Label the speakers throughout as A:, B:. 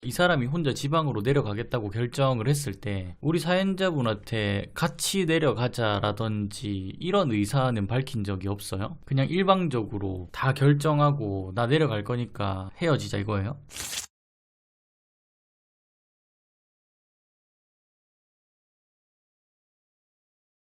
A: 이 사람이 혼자 지방으로 내려가겠다고 결정을 했을 때 우리 사연자분한테 같이 내려가자라든지 이런 의사는 밝힌 적이 없어요? 그냥 일방적으로 다 결정하고 나 내려갈 거니까 헤어지자 이거예요?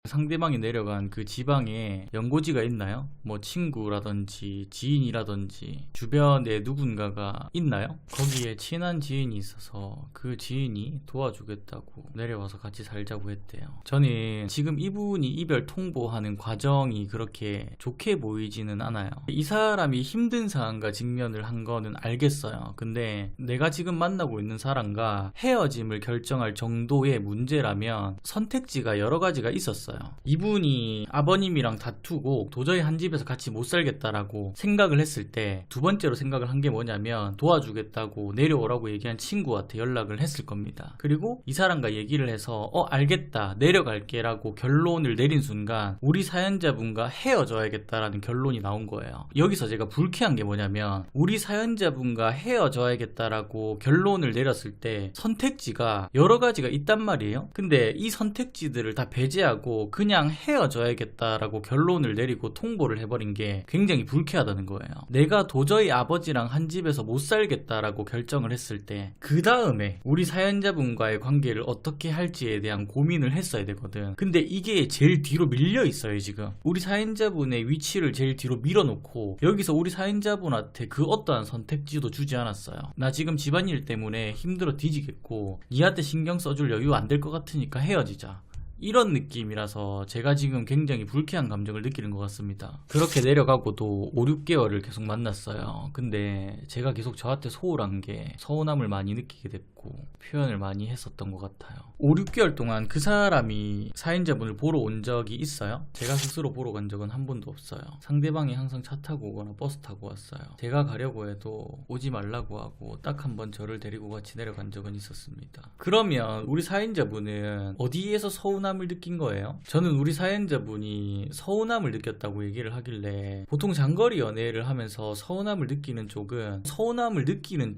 A: 상대방이 내려간 그 지방에 연고지가 있나요? 뭐 친구라든지 지인이라든지 주변에 누군가가 있나요? 거기에 친한 지인이 있어서 그 지인이 도와주겠다고 내려와서 같이 살자고 했대요. 저는 지금 이분이 이별 통보하는 과정이 그렇게 좋게 보이지는 않아요. 이 사람이 힘든 상황과 직면을 한 거는 알겠어요. 근데 내가 지금 만나고 있는 사람과 헤어짐을 결정할 정도의 문제라면 선택지가 여러 가지가 있었어요. 이분이 아버님이랑 다투고 도저히 한 집에서 같이 못 살겠다라고 생각을 했을 때 두 번째로 생각을 한 게 뭐냐면 도와주겠다고 내려오라고 얘기한 친구한테 연락을 했을 겁니다. 그리고 이 사람과 얘기를 해서 알겠다 내려갈게 라고 결론을 내린 순간 우리 사연자분과 헤어져야겠다라는 결론이 나온 거예요. 여기서 제가 불쾌한 게 뭐냐면 우리 사연자분과 헤어져야겠다라고 결론을 내렸을 때 선택지가 여러 가지가 있단 말이에요. 근데 이 선택지들을 다 배제하고 그냥 헤어져야겠다라고 결론을 내리고 통보를 해버린 게 굉장히 불쾌하다는 거예요. 내가 도저히 아버지랑 한 집에서 못 살겠다라고 결정을 했을 때 그 다음에 우리 사연자분과의 관계를 어떻게 할지에 대한 고민을 했어야 되거든. 근데 이게 제일 뒤로 밀려 있어요. 지금 우리 사연자분의 위치를 제일 뒤로 밀어놓고 여기서 우리 사연자분한테 그 어떠한 선택지도 주지 않았어요. 나 지금 집안일 때문에 힘들어 뒤지겠고 니한테 신경 써줄 여유 안 될 것 같으니까 헤어지자, 이런 느낌이라서 제가 지금 굉장히 불쾌한 감정을 느끼는 것 같습니다. 그렇게 내려가고도 5, 6개월을 계속 만났어요. 근데 제가 계속 저한테 소홀한 게 서운함을 많이 느끼게 됐고 표현을 많이 했었던 것 같아요. 5, 6개월 동안 그 사람이 사연자분을 보러 온 적이 있어요? 제가 스스로 보러 간 적은 한 번도 없어요. 상대방이 항상 차 타고 오거나 버스 타고 왔어요. 제가 가려고 해도 오지 말라고 하고 딱 한 번 저를 데리고 같이 내려간 적은 있었습니다. 그러면 우리 사연자분은 어디에서 서운함을 느낀 거예요? 저는 우리 사연자분이 서운함을 느꼈다고 얘기를 하길래 보통 장거리 연애를 하면서 서운함을 느끼는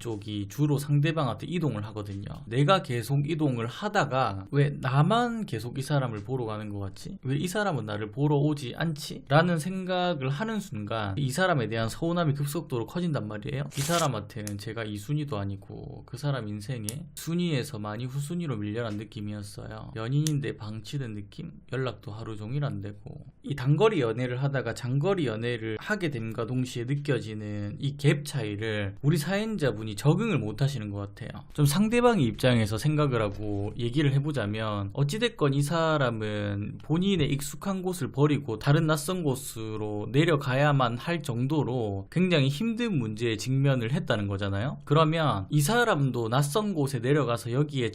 A: 쪽이 주로 상대방한테 이동을 하거든요. 내가 계속 이동을 하다가 왜 나만 계속 이 사람을 보러 가는 것 같지? 왜 이 사람은 나를 보러 오지 않지? 라는 생각을 하는 순간 이 사람에 대한 서운함이 급속도로 커진단 말이에요. 이 사람한테는 제가 2순위도 아니고 그 사람 인생에 순위에서 많이 후순위로 밀려난 느낌이었어요. 연인인데 방치된 느낌? 연락도 하루 종일 안 되고 이 단거리 연애를 하다가 장거리 연애를 하게 됨과 동시에 느껴지는 이 갭 차이를 우리 사연자분이 적응을 못 하시는 것 같아요. 좀 상대방의 입장에서 생각을 하고 얘기를 해보자면 어찌됐건 이 사람은 본인의 익숙한 곳을 버리고 다른 낯선 곳으로 내려가야만 할 정도로 굉장히 힘든 문제에 직면을 했다는 거잖아요. 그러면 이 사람도 낯선 곳에 내려가서 여기에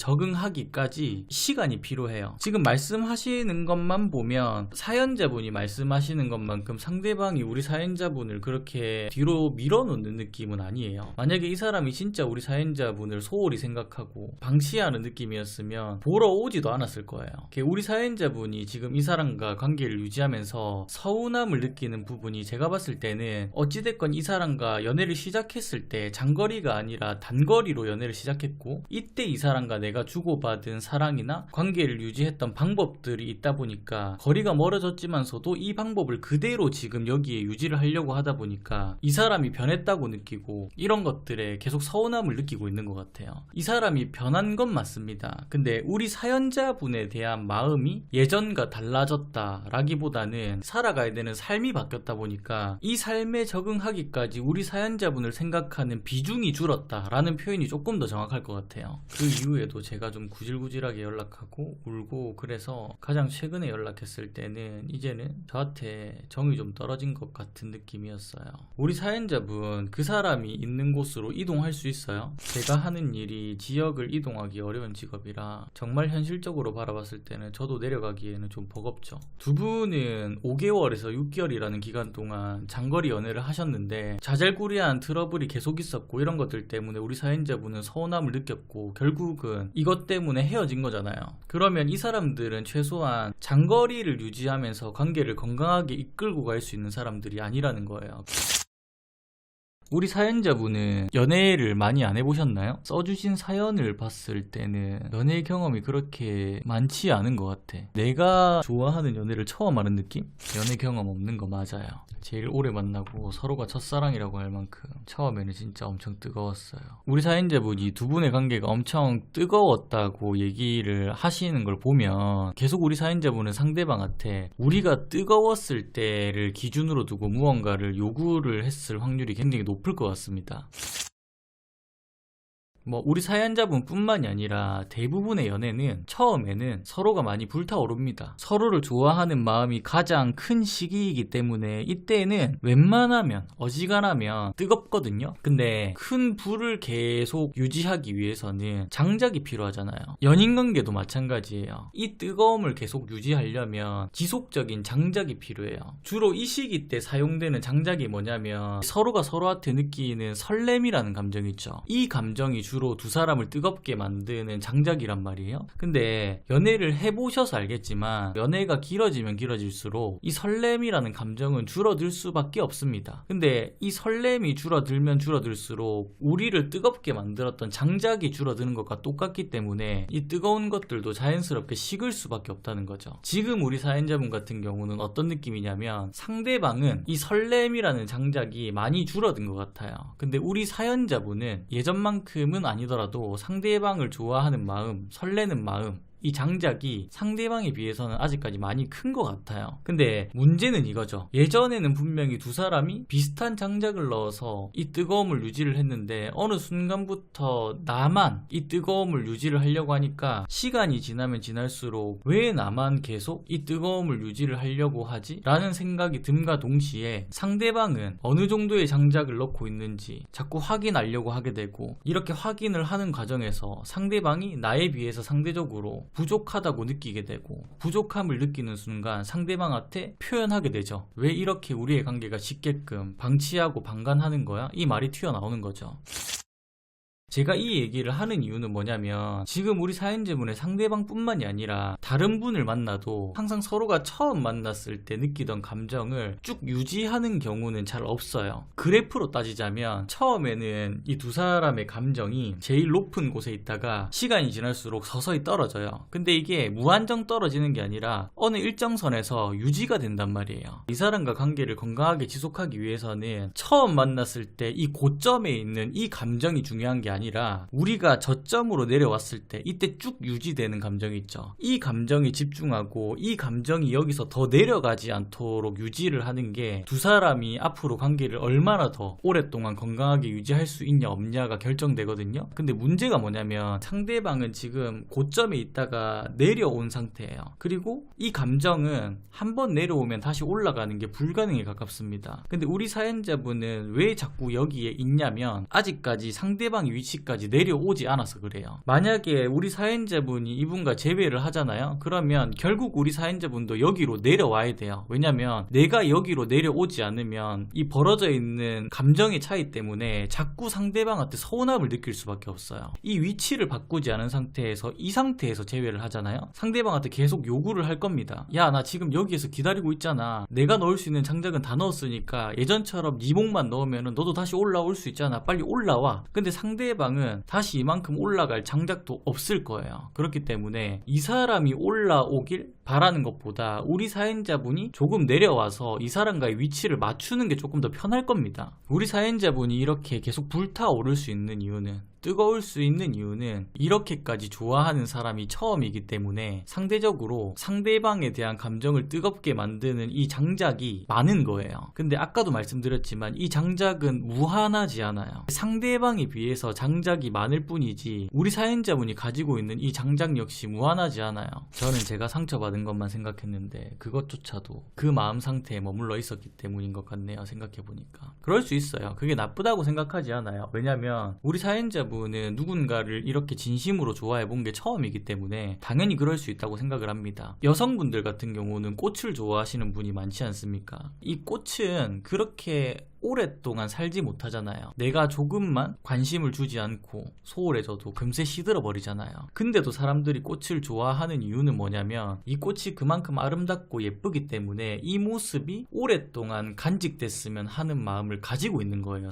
A: 적응하기까지 시간이 필요해요. 지금 말씀하시는 것만 보면 사연자분이 말씀하시는 것만큼 상대방이 우리 사연자분을 그렇게 뒤로 밀어놓는 느낌은 아니에요. 만약에 이 사람이 진짜 우리 사연자분을 소홀히 생각하고 방치하는 느낌이었으면 보러 오지도 않았을 거예요. 우리 사연자분이 지금 이 사람과 관계를 유지하면서 서운함을 느끼는 부분이 제가 봤을 때는 어찌됐건 이 사람과 연애를 시작했을 때 장거리가 아니라 단거리로 연애를 시작했고 이때 이 사람과 내가 주고받은 사랑이나 관계를 유지했던 방법들이 있다 보니까 거리가 멀어졌지만서도 이 방법을 그대로 지금 여기에 유지를 하려고 하다 보니까 이 사람이 변했다고 느끼고 이런 것들에 계속 서운함을 느끼고 있는 것 같아요. 이 사람이 변한 건 맞습니다. 근데 우리 사연자분에 대한 마음이 예전과 달라졌다라기보다는 살아가야 되는 삶이 바뀌었다 보니까 이 삶에 적응하기까지 우리 사연자분을 생각하는 비중이 줄었다라는 표현이 조금 더 정확할 것 같아요. 그 이후에도 제가 좀 구질구질하게 연락하고 울고 그래서 가장 최근에 연락했을 때는 이제는 저한테 정이 좀 떨어진 것 같은 느낌이었어요. 우리 사연자분 그 사람이 있는 곳으로 이동할 수 있어요? 제가 하는 일이 지역을 이동하기 어려운 직업이라 정말 현실적으로 바라봤을 때는 저도 내려가기에는 좀 버겁죠. 두 분은 5개월에서 6개월이라는 기간 동안 장거리 연애를 하셨는데 자잘구리한 트러블이 계속 있었고 이런 것들 때문에 우리 사연자분은 서운함을 느꼈고 결국은 이것 때문에 헤어진 거잖아요. 그러면 이 사람들은 최소한 장거리를 유지하면서 관계를 건강하게 이끌고 갈 수 있는 사람들이 아니라는 거예요. 우리 사연자분은 연애를 많이 안 해보셨나요? 써주신 사연을 봤을 때는 연애 경험이 그렇게 많지 않은 것 같아. 내가 좋아하는 연애를 처음 하는 느낌? 연애 경험 없는 거 맞아요. 제일 오래 만나고 서로가 첫사랑이라고 할 만큼 처음에는 진짜 엄청 뜨거웠어요. 우리 사연자분이 두 분의 관계가 엄청 뜨거웠다고 얘기를 하시는 걸 보면 계속 우리 사연자분은 상대방한테 우리가 뜨거웠을 때를 기준으로 두고 무언가를 요구를 했을 확률이 굉장히 높을 것 같습니다. 우리 사연자분 뿐만이 아니라 대부분의 연애는 처음에는 서로가 많이 불타오릅니다. 서로를 좋아하는 마음이 가장 큰 시기이기 때문에 이때는 웬만하면 어지간하면 뜨겁거든요. 근데 큰 불을 계속 유지하기 위해서는 장작이 필요하잖아요. 연인관계도 마찬가지예요. 이 뜨거움을 계속 유지하려면 지속적인 장작이 필요해요. 주로 이 시기 때 사용되는 장작이 뭐냐면 서로가 서로한테 느끼는 설렘이라는 감정이 있죠. 이 감정이 주로 두 사람을 뜨겁게 만드는 장작이란 말이에요. 근데 연애를 해보셔서 알겠지만 연애가 길어지면 길어질수록 이 설렘이라는 감정은 줄어들 수밖에 없습니다. 근데 이 설렘이 줄어들면 줄어들수록 우리를 뜨겁게 만들었던 장작이 줄어드는 것과 똑같기 때문에 이 뜨거운 것들도 자연스럽게 식을 수밖에 없다는 거죠. 지금 우리 사연자분 같은 경우는 어떤 느낌이냐면 상대방은 이 설렘이라는 장작이 많이 줄어든 것 같아요. 근데 우리 사연자분은 예전만큼은 아니더라도 상대방을 좋아하는 마음, 설레는 마음, 이 장작이 상대방에 비해서는 아직까지 많이 큰 것 같아요. 근데 문제는 이거죠. 예전에는 분명히 두 사람이 비슷한 장작을 넣어서 이 뜨거움을 유지를 했는데 어느 순간부터 나만 이 뜨거움을 유지를 하려고 하니까 시간이 지나면 지날수록 왜 나만 계속 이 뜨거움을 유지를 하려고 하지? 라는 생각이 듦과 동시에 상대방은 어느 정도의 장작을 넣고 있는지 자꾸 확인하려고 하게 되고, 이렇게 확인을 하는 과정에서 상대방이 나에 비해서 상대적으로 부족하다고 느끼게 되고, 부족함을 느끼는 순간 상대방한테 표현하게 되죠. 왜 이렇게 우리의 관계가 쉽게끔 방치하고 방관하는 거야? 이 말이 튀어나오는 거죠. 제가 이 얘기를 하는 이유는 뭐냐면 지금 우리 사연자분의 상대방뿐만이 아니라 다른 분을 만나도 항상 서로가 처음 만났을 때 느끼던 감정을 쭉 유지하는 경우는 잘 없어요. 그래프로 따지자면 처음에는 이 두 사람의 감정이 제일 높은 곳에 있다가 시간이 지날수록 서서히 떨어져요. 근데 이게 무한정 떨어지는 게 아니라 어느 일정선에서 유지가 된단 말이에요. 이 사람과 관계를 건강하게 지속하기 위해서는 처음 만났을 때 이 고점에 있는 이 감정이 중요한 게 아니라 우리가 저점으로 내려왔을 때 이때 쭉 유지되는 감정이 있죠. 이 감정이 집중하고 이 감정이 여기서 더 내려가지 않도록 유지를 하는 게 두 사람이 앞으로 관계를 얼마나 더 오랫동안 건강하게 유지할 수 있냐 없냐가 결정되거든요. 근데 문제가 뭐냐면 상대방은 지금 고점에 있다가 내려온 상태예요. 그리고 이 감정은 한번 내려오면 다시 올라가는 게 불가능에 가깝습니다. 근데 우리 사연자분은 왜 자꾸 여기에 있냐면 아직까지 상대방의 위치까지 내려오지 않아서 그래요. 만약에 우리 사연자분이 이분과 재회를 하잖아요. 그러면 결국 우리 사연자분도 여기로 내려와야 돼요. 왜냐면 내가 여기로 내려오지 않으면 이 벌어져 있는 감정의 차이 때문에 자꾸 상대방한테 서운함을 느낄 수밖에 없어요. 이 위치를 바꾸지 않은 상태에서 이 상태에서 재회를 하잖아요. 상대방한테 계속 요구를 할 겁니다. 야, 나 지금 여기에서 기다리고 있잖아. 내가 넣을 수 있는 장작은 다 넣었으니까 예전처럼 네 목만 넣으면 너도 다시 올라올 수 있잖아. 빨리 올라와. 근데 상대방은 다시 이만큼 올라갈 장작도 없을 거예요. 그렇기 때문에 이 사람이 올라오길 바라는 것보다 우리 사연자분이 조금 내려와서 이 사람과의 위치를 맞추는 게 조금 더 편할 겁니다. 우리 사연자분이 이렇게 계속 불타오를 수 있는 이유는, 뜨거울 수 있는 이유는 이렇게까지 좋아하는 사람이 처음이기 때문에 상대적으로 상대방에 대한 감정을 뜨겁게 만드는 이 장작이 많은 거예요. 근데 아까도 말씀드렸지만 이 장작은 무한하지 않아요. 상대방에 비해서 장작이 많을 뿐이지 우리 사연자분이 가지고 있는 이 장작 역시 무한하지 않아요. 저는 제가 상처받은 것만 생각했는데 그것조차도 그 마음 상태에 머물러 있었기 때문인 것 같네요. 생각해보니까 그럴 수 있어요. 그게 나쁘다고 생각하지 않아요. 왜냐면 우리 사연자분 은 누군가를 이렇게 진심으로 좋아해 본 게 처음이기 때문에 당연히 그럴 수 있다고 생각을 합니다. 여성분들 같은 경우는 꽃을 좋아하시는 분이 많지 않습니까? 이 꽃은 그렇게 오랫동안 살지 못하잖아요. 내가 조금만 관심을 주지 않고 소홀해져도 금세 시들어 버리잖아요. 근데도 사람들이 꽃을 좋아하는 이유는 뭐냐면 이 꽃이 그만큼 아름답고 예쁘기 때문에 이 모습이 오랫동안 간직됐으면 하는 마음을 가지고 있는 거예요.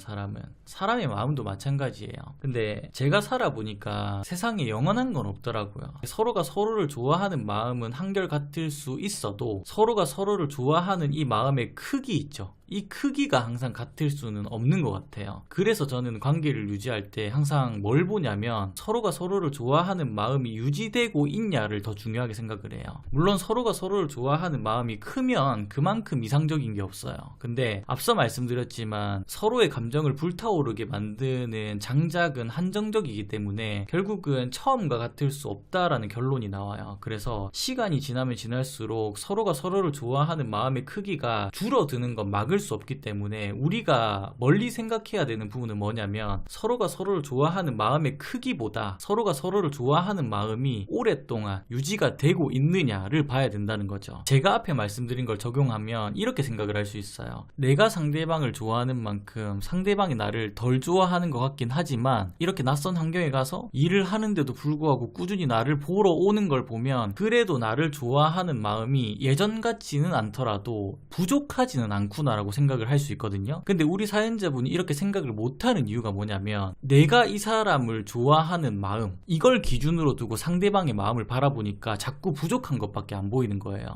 A: 사람의 마음도 마찬가지예요. 근데 제가 살아보니까 세상에 영원한 건 없더라고요. 서로가 서로를 좋아하는 마음은 한결같을 수 있어도 서로가 서로를 좋아하는 이 마음의 크기 있죠. 이 크기가 항상 같을 수는 없는 것 같아요. 그래서 저는 관계를 유지할 때 항상 뭘 보냐면 서로가 서로를 좋아하는 마음이 유지되고 있냐를 더 중요하게 생각을 해요. 물론 서로가 서로를 좋아하는 마음이 크면 그만큼 이상적인 게 없어요. 근데 앞서 말씀드렸지만 서로의 감정을 불타오르게 만드는 장작은 한정적이기 때문에 결국은 처음과 같을 수 없다라는 결론이 나와요. 그래서 시간이 지나면 지날수록 서로가 서로를 좋아하는 마음의 크기가 줄어드는 건 막을 수 없기 때문에 우리가 멀리 생각해야 되는 부분은 뭐냐면 서로가 서로를 좋아하는 마음의 크기보다 서로가 서로를 좋아하는 마음이 오랫동안 유지가 되고 있느냐를 봐야 된다는 거죠. 제가 앞에 말씀드린 걸 적용하면 이렇게 생각을 할 수 있어요. 내가 상대방을 좋아하는 만큼 상대방이 나를 덜 좋아하는 것 같긴 하지만 이렇게 낯선 환경에 가서 일을 하는데도 불구하고 꾸준히 나를 보러 오는 걸 보면 그래도 나를 좋아하는 마음이 예전 같지는 않더라도 부족하지는 않구나라고 생각을 할 수 있거든요. 근데 우리 사연자분이 이렇게 생각을 못하는 이유가 뭐냐면 내가 이 사람을 좋아하는 마음 이걸 기준으로 두고 상대방의 마음을 바라보니까 자꾸 부족한 것밖에 안 보이는 거예요.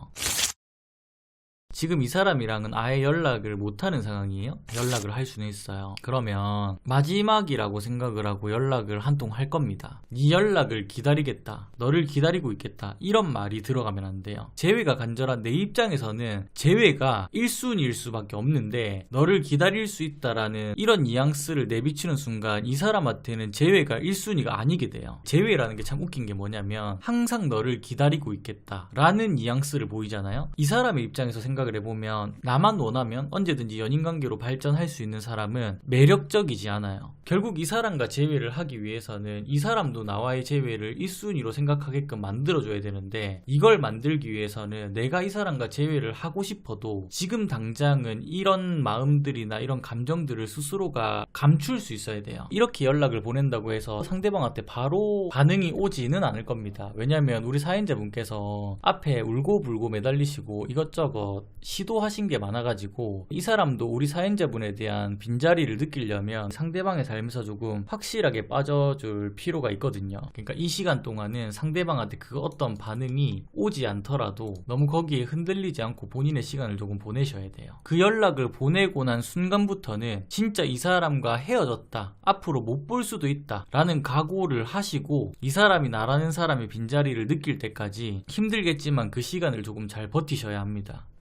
A: 지금 이 사람이랑은 아예 연락을 못하는 상황이에요. 연락을 할 수는 있어요. 그러면 마지막이라고 생각을 하고 연락을 한 통 할 겁니다. 네 연락을 기다리겠다, 너를 기다리고 있겠다, 이런 말이 들어가면 안 돼요. 재회가 간절한 내 입장에서는 재회가 1순위일 수밖에 없는데 너를 기다릴 수 있다라는 이런 뉘앙스를 내비치는 순간 이 사람한테는 재회가 1순위가 아니게 돼요. 재회라는 게 참 웃긴 게 뭐냐면 항상 너를 기다리고 있겠다 라는 뉘앙스를 보이잖아요. 이 사람의 입장에서 생각을 해보면 나만 원하면 언제든지 연인관계로 발전할 수 있는 사람은 매력적이지 않아요. 결국 이 사람과 재회를 하기 위해서는 이 사람도 나와의 재회를 1순위로 생각하게끔 만들어줘야 되는데 이걸 만들기 위해서는 내가 이 사람과 재회를 하고 싶어도 지금 당장은 이런 마음들이나 이런 감정들을 스스로가 감출 수 있어야 돼요. 이렇게 연락을 보낸다고 해서 상대방한테 바로 반응이 오지는 않을 겁니다. 왜냐면 우리 사연자분께서 앞에 울고불고 매달리시고 이것저것 시도하신 게 많아가지고 이 사람도 우리 사연자분에 대한 빈자리를 느끼려면 상대방의 삶에서 조금 확실하게 빠져줄 필요가 있거든요. 그러니까 이 시간 동안은 상대방한테 그 어떤 반응이 오지 않더라도 너무 거기에 흔들리지 않고 본인의 시간을 조금 보내셔야 돼요. 그 연락을 보내고 난 순간부터는 진짜 이 사람과 헤어졌다, 앞으로 못 볼 수도 있다 라는 각오를 하시고 이 사람이 나라는 사람의 빈자리를 느낄 때까지 힘들겠지만 그 시간을 조금 잘 버티셔야 합니다.